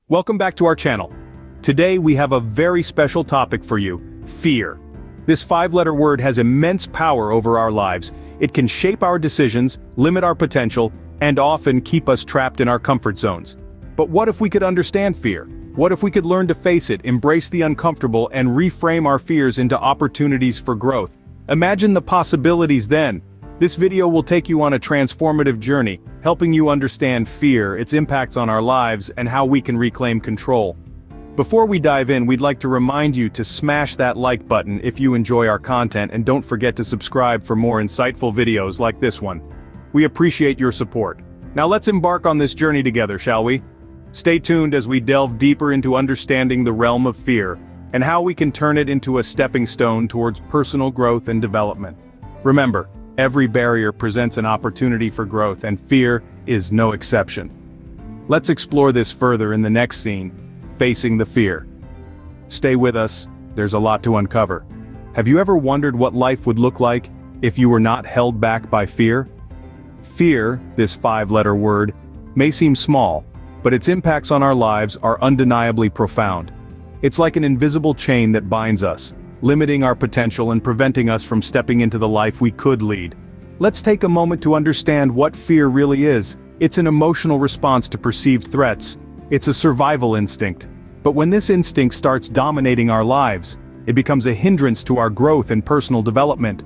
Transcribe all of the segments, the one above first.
Welcome back to our channel. Today we have a very special topic for you: fear. This five-letter word has immense power over our lives. It can shape our decisions, limit our potential, and often keep us trapped in our comfort zones. But what if we could understand fear? What if we could learn to face it, embrace the uncomfortable, and reframe our fears into opportunities for growth? Imagine the possibilities then. This video will take you on a transformative journey, helping you understand fear, its impacts on our lives, and how we can reclaim control. Before we dive in, we'd like to remind you to smash that like button if you enjoy our content, and don't forget to subscribe for more insightful videos like this one. We appreciate your support. Now let's embark on this journey together, shall we? Stay tuned as we delve deeper into understanding the realm of fear, and how we can turn it into a stepping stone towards personal growth and development. Remember, every barrier presents an opportunity for growth, and fear is no exception. Let's explore this further in the next scene, Facing the Fear. Stay with us, there's a lot to uncover. Have you ever wondered what life would look like if you were not held back by fear? Fear, this five-letter word, may seem small, but its impacts on our lives are undeniably profound. It's like an invisible chain that binds us, limiting our potential and preventing us from stepping into the life we could lead. Let's take a moment to understand what fear really is. It's an emotional response to perceived threats. It's a survival instinct. But when this instinct starts dominating our lives, it becomes a hindrance to our growth and personal development.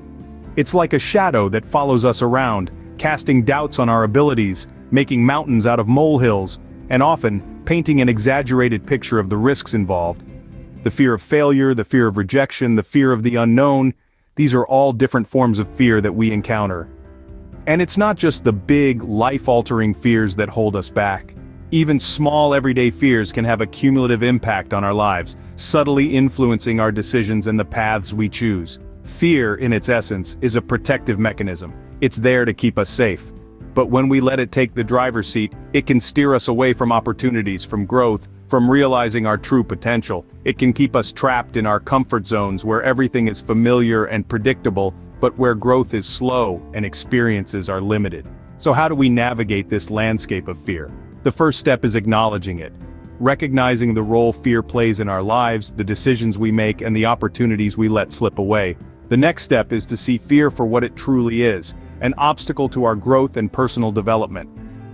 It's like a shadow that follows us around, casting doubts on our abilities, making mountains out of molehills, and often painting an exaggerated picture of the risks involved. The fear of failure, the fear of rejection, the fear of the unknown, these are all different forms of fear that we encounter. And it's not just the big, life-altering fears that hold us back. Even small everyday fears can have a cumulative impact on our lives, subtly influencing our decisions and the paths we choose. Fear, in its essence, is a protective mechanism. It's there to keep us safe. But when we let it take the driver's seat, it can steer us away from opportunities, from growth, from realizing our true potential. It can keep us trapped in our comfort zones where everything is familiar and predictable, but where growth is slow and experiences are limited. So how do we navigate this landscape of fear? The first step is acknowledging it. Recognizing the role fear plays in our lives, the decisions we make, and the opportunities we let slip away. The next step is to see fear for what it truly is: an obstacle to our growth and personal development.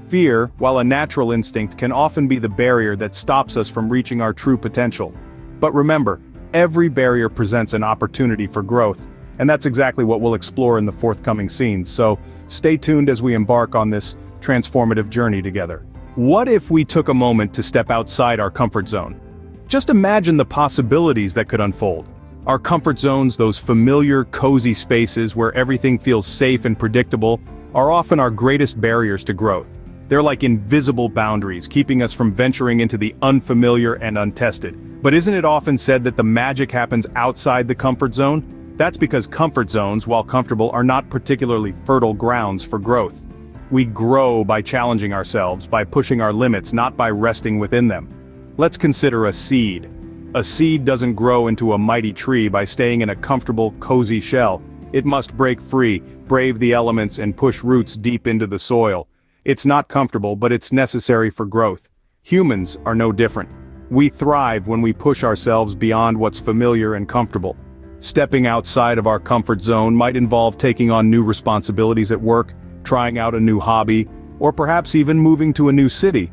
Fear, while a natural instinct, can often be the barrier that stops us from reaching our true potential. But remember, every barrier presents an opportunity for growth, and that's exactly what we'll explore in the forthcoming scenes, so stay tuned as we embark on this transformative journey together. What if we took a moment to step outside our comfort zone? Just imagine the possibilities that could unfold. Our comfort zones, those familiar, cozy spaces where everything feels safe and predictable, are often our greatest barriers to growth. They're like invisible boundaries, keeping us from venturing into the unfamiliar and untested. But isn't it often said that the magic happens outside the comfort zone? That's because comfort zones, while comfortable, are not particularly fertile grounds for growth. We grow by challenging ourselves, by pushing our limits, not by resting within them. Let's consider a seed. A seed doesn't grow into a mighty tree by staying in a comfortable, cozy shell. It must break free, brave the elements, and push roots deep into the soil. It's not comfortable, but it's necessary for growth. Humans are no different. We thrive when we push ourselves beyond what's familiar and comfortable. Stepping outside of our comfort zone might involve taking on new responsibilities at work, trying out a new hobby, or perhaps even moving to a new city.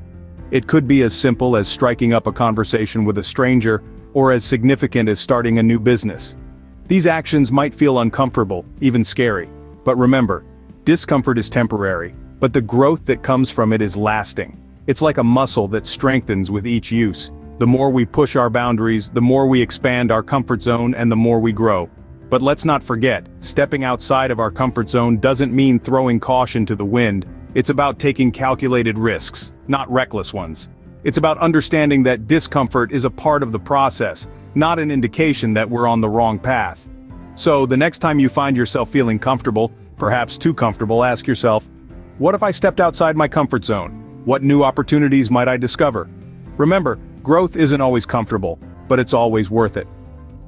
It could be as simple as striking up a conversation with a stranger, or as significant as starting a new business. These actions might feel uncomfortable, even scary. But remember, discomfort is temporary, but the growth that comes from it is lasting. It's like a muscle that strengthens with each use. The more we push our boundaries, the more we expand our comfort zone, and the more we grow. But let's not forget, stepping outside of our comfort zone doesn't mean throwing caution to the wind. It's about taking calculated risks, not reckless ones. It's about understanding that discomfort is a part of the process, not an indication that we're on the wrong path. So the next time you find yourself feeling comfortable, perhaps too comfortable, ask yourself, what if I stepped outside my comfort zone? What new opportunities might I discover? Remember, growth isn't always comfortable, but it's always worth it.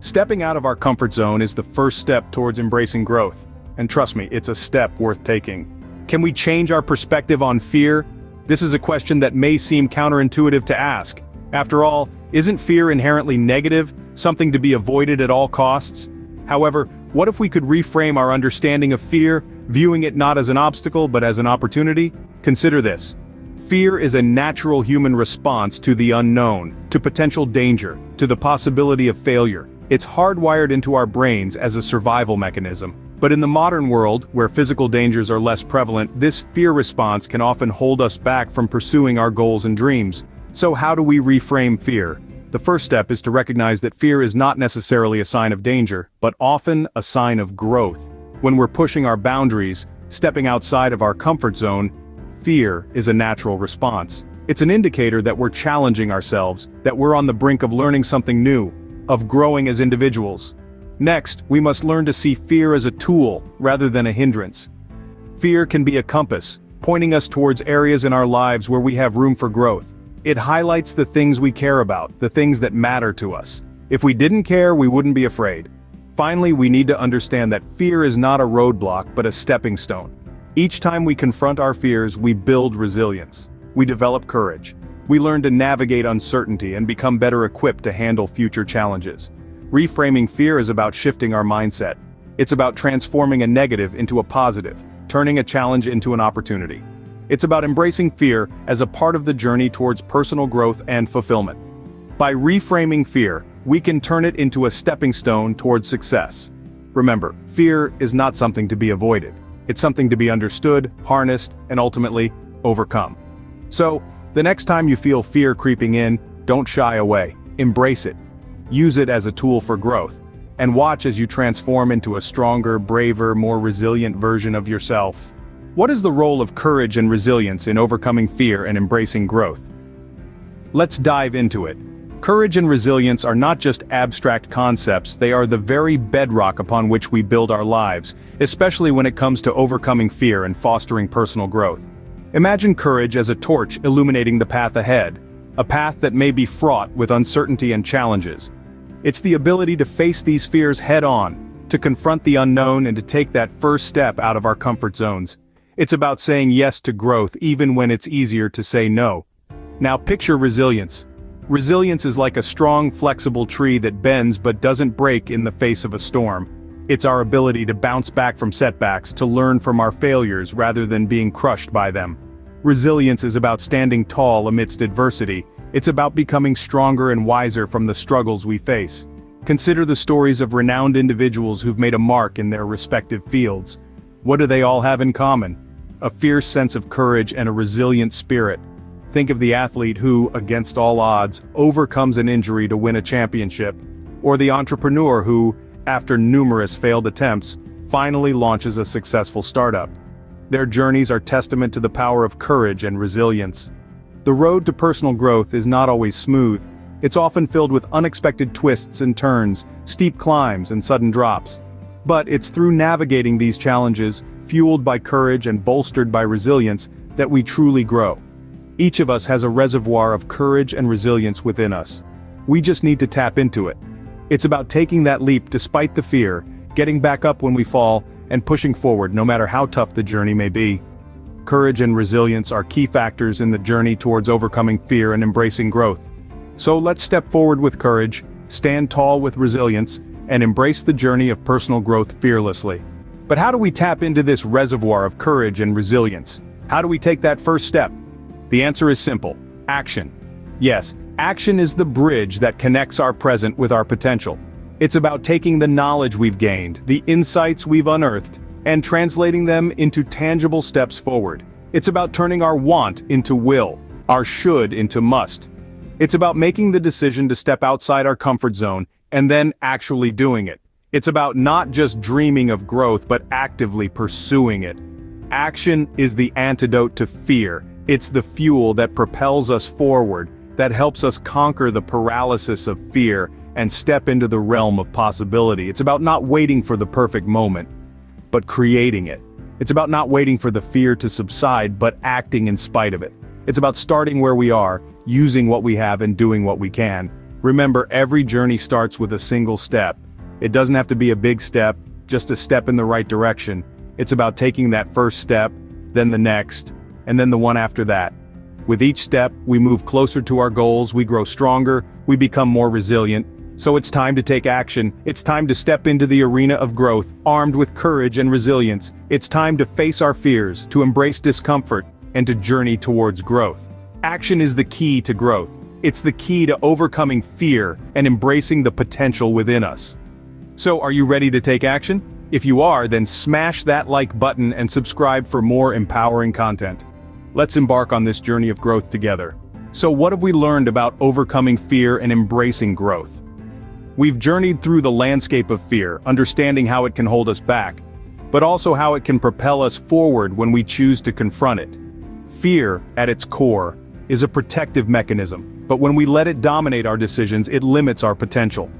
Stepping out of our comfort zone is the first step towards embracing growth. And trust me, it's a step worth taking. Can we change our perspective on fear? This is a question that may seem counterintuitive to ask. After all, isn't fear inherently negative, something to be avoided at all costs? However, what if we could reframe our understanding of fear, viewing it not as an obstacle but as an opportunity? Consider this. Fear is a natural human response to the unknown, to potential danger, to the possibility of failure. It's hardwired into our brains as a survival mechanism. But in the modern world, where physical dangers are less prevalent, this fear response can often hold us back from pursuing our goals and dreams. So how do we reframe fear? The first step is to recognize that fear is not necessarily a sign of danger, but often a sign of growth. When we're pushing our boundaries, stepping outside of our comfort zone, fear is a natural response. It's an indicator that we're challenging ourselves, that we're on the brink of learning something new, of growing as individuals. Next, we must learn to see fear as a tool, rather than a hindrance. Fear can be a compass, pointing us towards areas in our lives where we have room for growth. It highlights the things we care about, the things that matter to us. If we didn't care, we wouldn't be afraid. Finally, we need to understand that fear is not a roadblock, but a stepping stone. Each time we confront our fears, we build resilience. We develop courage. We learn to navigate uncertainty and become better equipped to handle future challenges. Reframing fear is about shifting our mindset. It's about transforming a negative into a positive, turning a challenge into an opportunity. It's about embracing fear as a part of the journey towards personal growth and fulfillment. By reframing fear, we can turn it into a stepping stone towards success. Remember, fear is not something to be avoided. It's something to be understood, harnessed, and ultimately, overcome. So, the next time you feel fear creeping in, don't shy away. Embrace it. Use it as a tool for growth. And watch as you transform into a stronger, braver, more resilient version of yourself. What is the role of courage and resilience in overcoming fear and embracing growth? Let's dive into it. Courage and resilience are not just abstract concepts, they are the very bedrock upon which we build our lives, especially when it comes to overcoming fear and fostering personal growth. Imagine courage as a torch illuminating the path ahead, a path that may be fraught with uncertainty and challenges. It's the ability to face these fears head-on, to confront the unknown and to take that first step out of our comfort zones. It's about saying yes to growth even when it's easier to say no. Now picture resilience. Resilience is like a strong, flexible tree that bends but doesn't break in the face of a storm. It's our ability to bounce back from setbacks, to learn from our failures rather than being crushed by them. Resilience is about standing tall amidst adversity. It's about becoming stronger and wiser from the struggles we face. Consider the stories of renowned individuals who've made a mark in their respective fields. What do they all have in common? A fierce sense of courage and a resilient spirit. Think of the athlete who, against all odds, overcomes an injury to win a championship, or the entrepreneur who, after numerous failed attempts, finally launches a successful startup. Their journeys are testament to the power of courage and resilience. The road to personal growth is not always smooth. It's often filled with unexpected twists and turns, steep climbs and sudden drops. But it's through navigating these challenges, fueled by courage and bolstered by resilience, that we truly grow. Each of us has a reservoir of courage and resilience within us. We just need to tap into it. It's about taking that leap despite the fear, getting back up when we fall, and pushing forward no matter how tough the journey may be. Courage and resilience are key factors in the journey towards overcoming fear and embracing growth. So let's step forward with courage, stand tall with resilience, and embrace the journey of personal growth fearlessly. But how do we tap into this reservoir of courage and resilience? How do we take that first step? The answer is simple: action. Yes, action is the bridge that connects our present with our potential. It's about taking the knowledge we've gained, the insights we've unearthed, and translating them into tangible steps forward. It's about turning our want into will, our should into must. It's about making the decision to step outside our comfort zone and then actually doing it. It's about not just dreaming of growth but actively pursuing it. Action is the antidote to fear. It's the fuel that propels us forward, that helps us conquer the paralysis of fear and step into the realm of possibility. It's about not waiting for the perfect moment, but creating it. It's about not waiting for the fear to subside, but acting in spite of it. It's about starting where we are, using what we have and doing what we can. Remember, every journey starts with a single step. It doesn't have to be a big step, just a step in the right direction. It's about taking that first step, then the next, and then the one after that. With each step, we move closer to our goals, we grow stronger, we become more resilient. So it's time to take action. It's time to step into the arena of growth, armed with courage and resilience. It's time to face our fears, to embrace discomfort, and to journey towards growth. Action is the key to growth. It's the key to overcoming fear and embracing the potential within us. So are you ready to take action? If you are, then smash that like button and subscribe for more empowering content. Let's embark on this journey of growth together. So what have we learned about overcoming fear and embracing growth? We've journeyed through the landscape of fear, understanding how it can hold us back, but also how it can propel us forward when we choose to confront it. Fear, at its core, is a protective mechanism, but when we let it dominate our decisions, it limits our potential.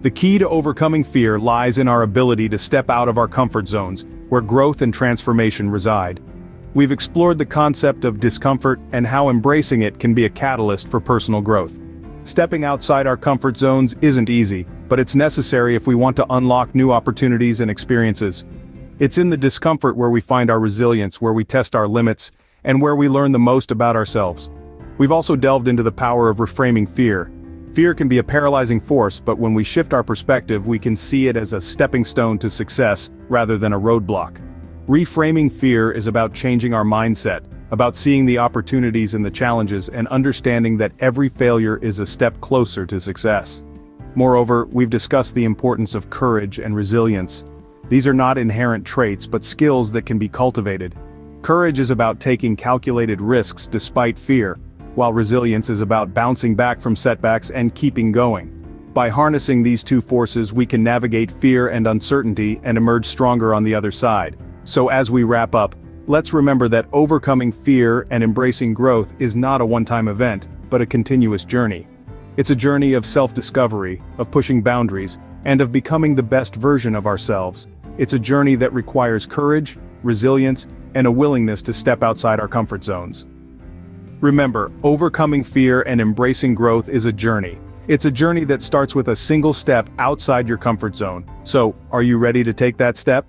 The key to overcoming fear lies in our ability to step out of our comfort zones, where growth and transformation reside. We've explored the concept of discomfort and how embracing it can be a catalyst for personal growth. Stepping outside our comfort zones isn't easy, but it's necessary if we want to unlock new opportunities and experiences. It's in the discomfort where we find our resilience, where we test our limits, and where we learn the most about ourselves. We've also delved into the power of reframing fear. Fear can be a paralyzing force, but when we shift our perspective, we can see it as a stepping stone to success, rather than a roadblock. Reframing fear is about changing our mindset, about seeing the opportunities and the challenges and understanding that every failure is a step closer to success. Moreover, we've discussed the importance of courage and resilience. These are not inherent traits but skills that can be cultivated. Courage is about taking calculated risks despite fear, while resilience is about bouncing back from setbacks and keeping going. By harnessing these two forces, we can navigate fear and uncertainty and emerge stronger on the other side. So as we wrap up, let's remember that overcoming fear and embracing growth is not a one-time event, but a continuous journey. It's a journey of self-discovery, of pushing boundaries, and of becoming the best version of ourselves. It's a journey that requires courage, resilience, and a willingness to step outside our comfort zones. Remember, overcoming fear and embracing growth is a journey. It's a journey that starts with a single step outside your comfort zone. So, are you ready to take that step?